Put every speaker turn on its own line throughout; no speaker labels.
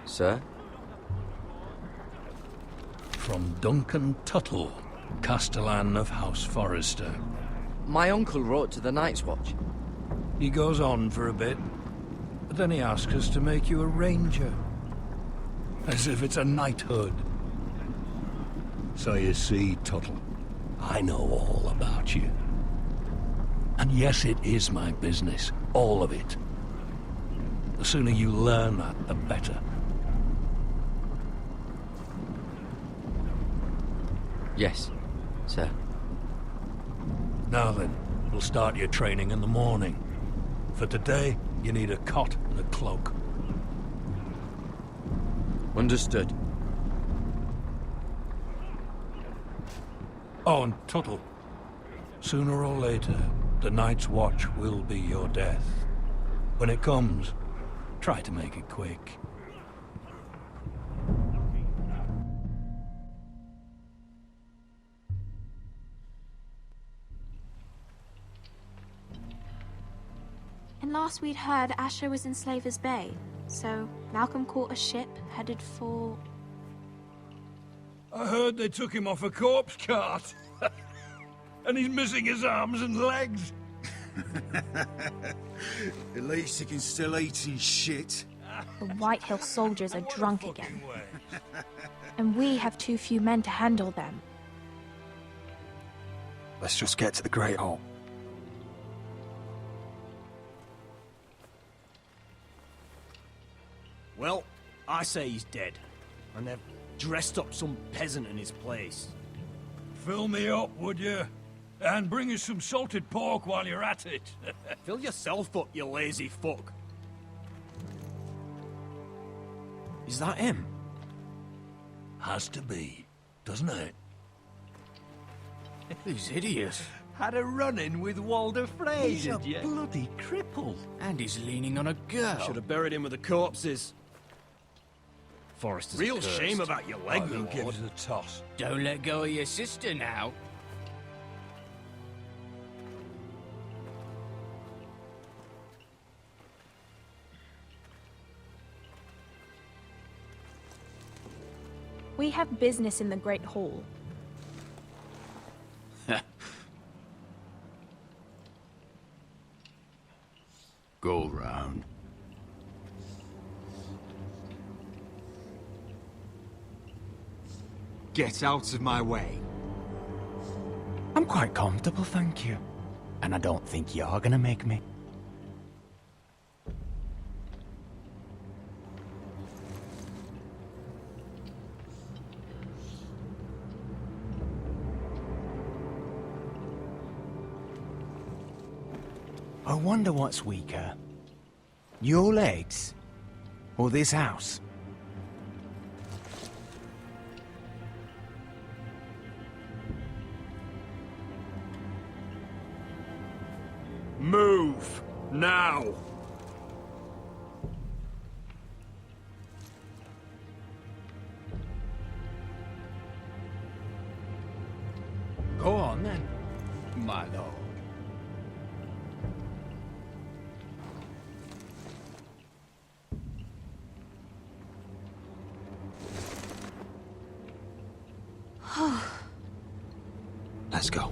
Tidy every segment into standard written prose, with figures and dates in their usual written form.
Sir?
From Duncan Tuttle, Castellan of House Forrester.
My uncle wrote to the Night's Watch.
He goes on for a bit, but then he asks us to make you a ranger. As if it's a knighthood. So you see, Tuttle, I know all about you. And yes, it is my business, all of it. The sooner you learn that, the better.
Yes, sir.
Now then, we'll start your training in the morning. For today, you need a cot and a cloak.
Understood.
Oh, and Tuttle. Sooner or later, the Night's Watch will be your death. When it comes, try to make it quick.
And last we'd heard, Asher was in Slaver's Bay, so Malcolm caught a ship headed for...
I heard they took him off a corpse cart. And he's missing his arms and legs.
At least he can still eat his shit.
The White Hill soldiers are drunk again. And we have too few men to handle them.
Let's just get to the Great Hall.
Well, I say he's dead. And they've dressed up some peasant in his place.
Fill me up, would you? And bring us some salted pork while you're at it.
Fill yourself up, you lazy fuck. Is that him?
Has to be, doesn't it?
He's hideous.
Had a run-in with Walder Frey,
He's a
did you?
bloody cripple.
And he's leaning on a girl.
Should have buried him with the corpses.
Forrester's
Real
cursed.
shame about your leg,
I
my
think
lord.
gives it a toss.
Don't let go of your sister now.
We have business in the Great Hall.
Go round.
Get out of my way.
I'm quite comfortable, thank you. And I don't think you're gonna make me. I wonder what's weaker. Your legs? Or this house?
Move! Now!
Go on then, my lord.
Let's go.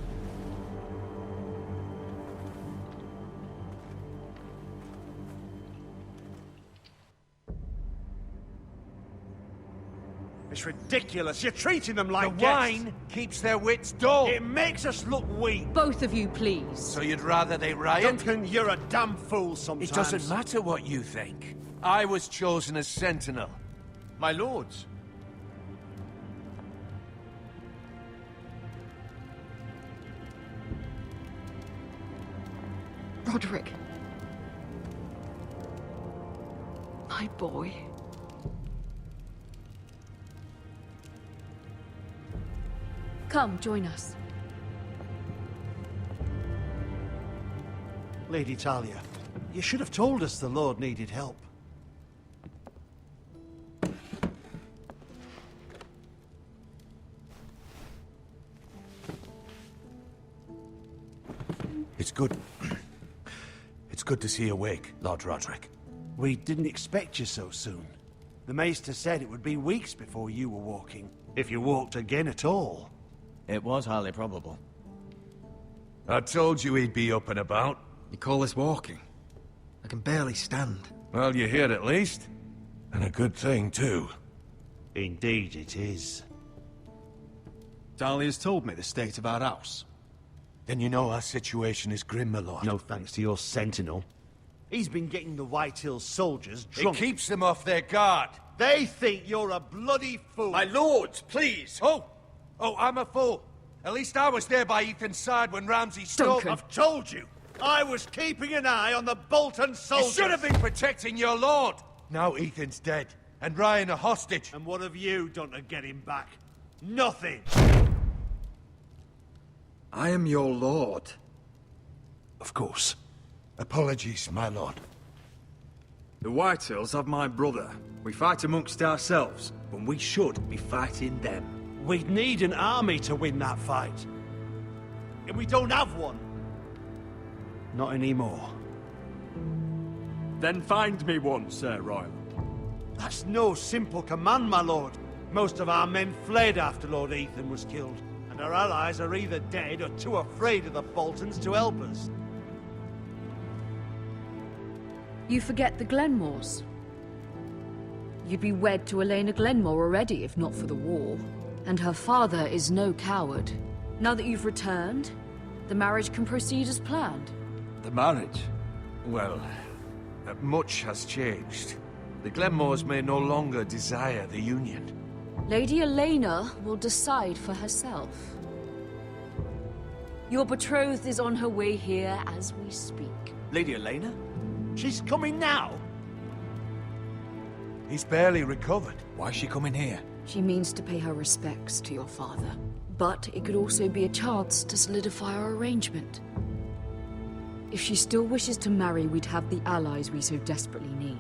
It's ridiculous. You're treating them like
The
guests.
wine keeps their wits dull.
It makes us look weak.
Both of you, please.
So you'd rather they riot?
Duncan, you're a damn fool sometimes.
It doesn't matter what you think. I was chosen as sentinel. My lords.
Roderick. My boy. Come, join us.
Lady Talia, you should have told us the Lord needed help.
It's good. It's good to see you awake, Lord Roderick.
We didn't expect you so soon. The Maester said it would be weeks before you were walking, if you walked again at all.
It was highly probable.
I told you he'd be up and about.
You call this walking? I can barely stand.
Well, you're here at least. And a good thing, too.
Indeed it is.
Dahlia's told me the state of our house.
Then you know our situation is grim, my lord.
No thanks to your sentinel. He's been getting the White Hills soldiers
It
drunk.
keeps them off their guard.
They think you're a bloody fool.
My lords, please! Oh, I'm a fool. At least I was there by Ethan's side when Ramsay stole...
Duncan.
I've told you! I was keeping an eye on the Bolton
You
soldiers!
should have been protecting your lord! Now Ethan's dead, and Ryan a hostage.
And what have you done to get him back? Nothing!
I am your lord.
Of course. Apologies, my lord.
The Whitehills have my brother. We fight amongst ourselves, when we should be fighting them.
We'd need an army to win that fight. And we don't have one. Not anymore.
Then find me one, Sir Royal.
That's no simple command, my lord. Most of our men fled after Lord Ethan was killed, and our allies are either dead or too afraid of the Boltons to help us.
You forget the Glenmores. You'd be wed to Elena Glenmore already, if not for the war. And her father is no coward. Now that you've returned, the marriage can proceed as planned.
The marriage? Well, much has changed. The Glenmores may no longer desire the union.
Lady Elena will decide for herself. Your betrothed is on her way here as we speak.
Lady Elena?
She's coming now?
He's barely recovered.
Why is she coming here?
She means to pay her respects to your father. But it could also be a chance to solidify our arrangement. If she still wishes to marry, we'd have the allies we so desperately need.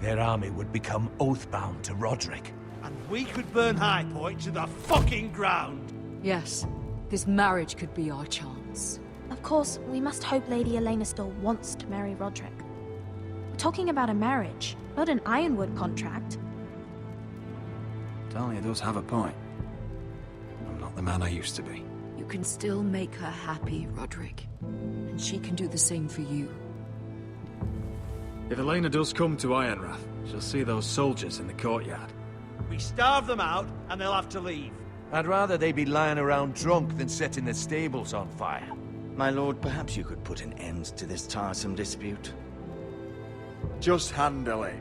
Their army would become oath-bound to Roderick.
And we could burn High Point to the fucking ground!
Yes, this marriage could be our chance.
Of course, we must hope Lady Elena still wants to marry Roderick. We're talking about a marriage, not an Ironwood contract.
Dahlia does have a point. I'm not the man I used to be.
You can still make her happy, Roderick. And she can do the same for you.
If Elena does come to Ironrath, she'll see those soldiers in the courtyard.
We starve them out, and they'll have to leave.
I'd rather they be lying around drunk than setting the stables on fire.
My lord, perhaps you could put an end to this tiresome dispute.
Just handily.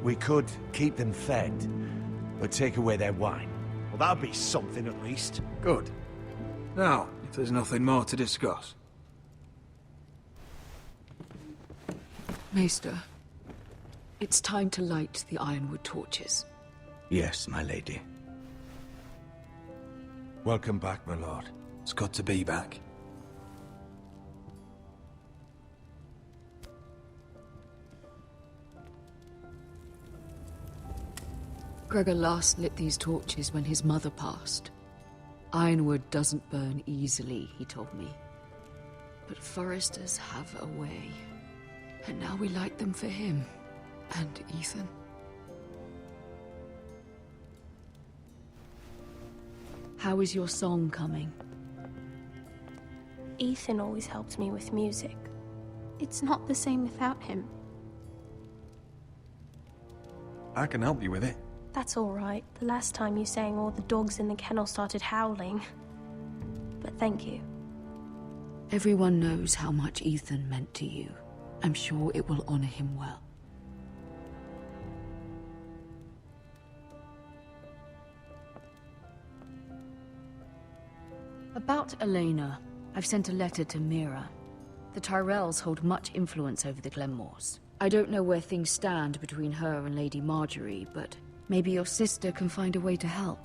We could keep them fed, but take away their wine.
Well, that'd be something at least.
Good. Now, if there's nothing more to discuss.
Maester, it's time to light the Ironwood torches.
Yes, my lady.
Welcome back, my lord.
It's good to be back.
Gregor last lit these torches when his mother passed. Ironwood doesn't burn easily, he told me. But foresters have a way. And now we light them for him. And Ethan. How is your song coming?
Ethan always helped me with music. It's not the same without him.
I can help you with it.
That's all right. The last time you sang, all the dogs in the kennel started howling. But thank you.
Everyone knows how much Ethan meant to you. I'm sure it will honor him well. About Elena, I've sent a letter to Mira. The Tyrells hold much influence over the Glenmores. I don't know where things stand between her and Lady Marjorie, but maybe your sister can find a way to help.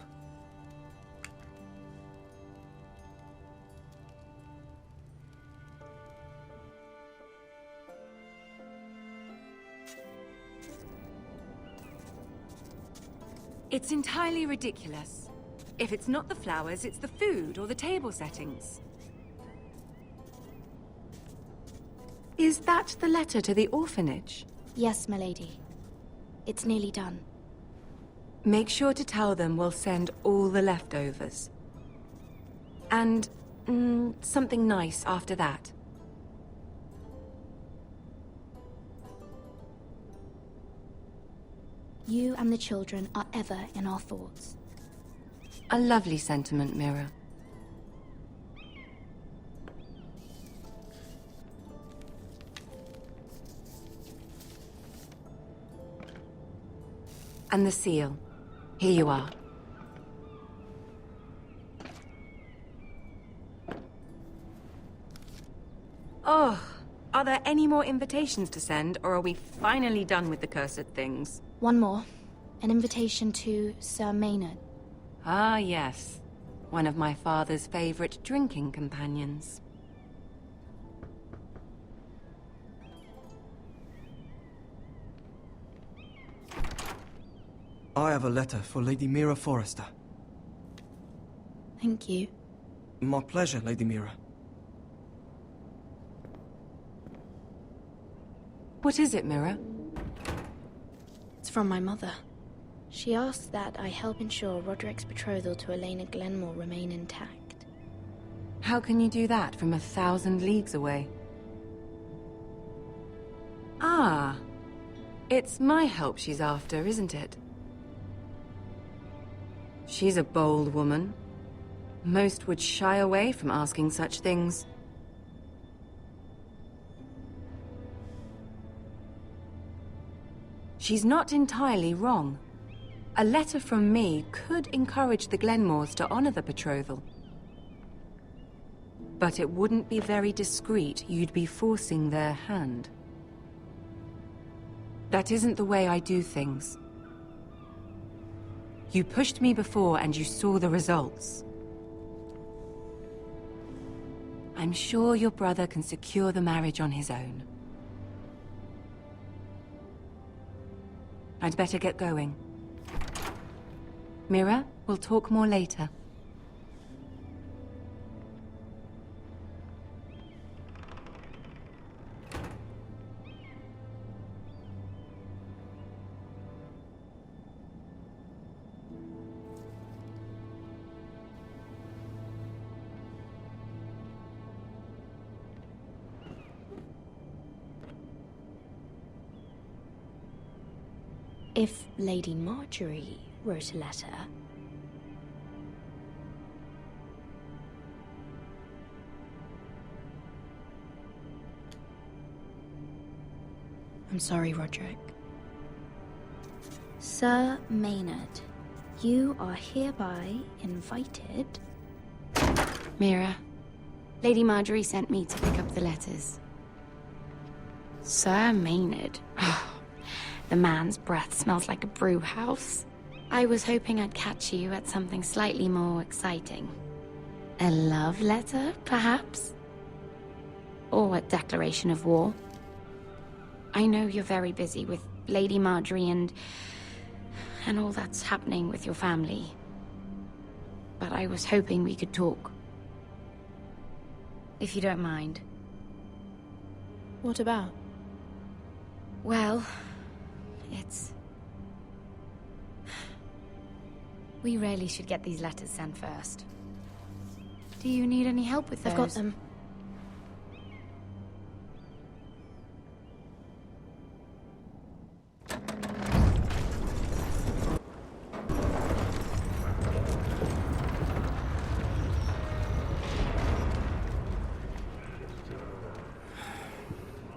It's entirely ridiculous. If it's not the flowers, it's the food or the table settings. Is that the letter to the orphanage?
Yes, my lady. It's nearly done.
Make sure to tell them we'll send all the leftovers. And, something nice after that.
You and the children are ever in our thoughts.
A lovely sentiment, Mira. And the seal. Here you are. Oh, are there any more invitations to send, or are we finally done with the cursed things?
One more. An invitation to Sir Maynard.
Ah, yes. One of my father's favorite drinking companions.
I have a letter for Lady Mira Forrester.
Thank you.
My pleasure, Lady Mira.
What is it, Mira?
It's from my mother. She asks that I help ensure Roderick's betrothal to Elena Glenmore remain intact.
How can you do that from 1,000 leagues away? Ah, it's my help she's after, isn't it? She's a bold woman. Most would shy away from asking such things. She's not entirely wrong. A letter from me could encourage the Glenmores to honor the betrothal. But it wouldn't be very discreet. You'd be forcing their hand. That isn't the way I do things. You pushed me before and you saw the results. I'm sure your brother can secure the marriage on his own. I'd better get going. Mira, we'll talk more later.
If Lady Marjorie wrote a letter... I'm sorry, Roderick. Sir Maynard, you are hereby invited...
Mira, Lady Marjorie sent me to pick up the letters. Sir Maynard. The man's breath smells like a brew house. I was hoping I'd catch you at something slightly more exciting. A love letter, perhaps? Or a declaration of war? I know you're very busy with Lady Marjorie and all that's happening with your family. But I was hoping we could talk. If you don't mind.
What about?
Well, we really should get these letters sent first. Do you need any help with those?
I've got them.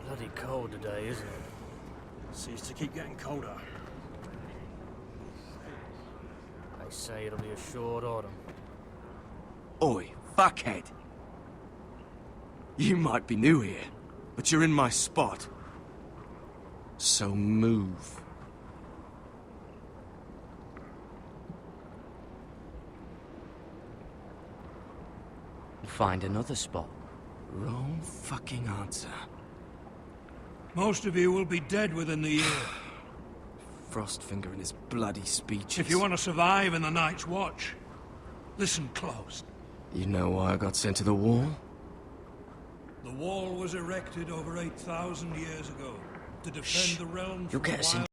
Bloody cold today, isn't it? Seems to keep getting colder. They say it'll be a short autumn.
Oi, fuckhead. You might be new here, but you're in my spot. So move.
Find another spot.
Wrong fucking answer.
Most of you will be dead within the year.
Frostfinger and his bloody speeches.
If you want to survive in the Night's Watch, listen close.
You know why I got sent to the wall?
The wall was erected over 8,000 years ago to defend the realm
You'll
from
get us in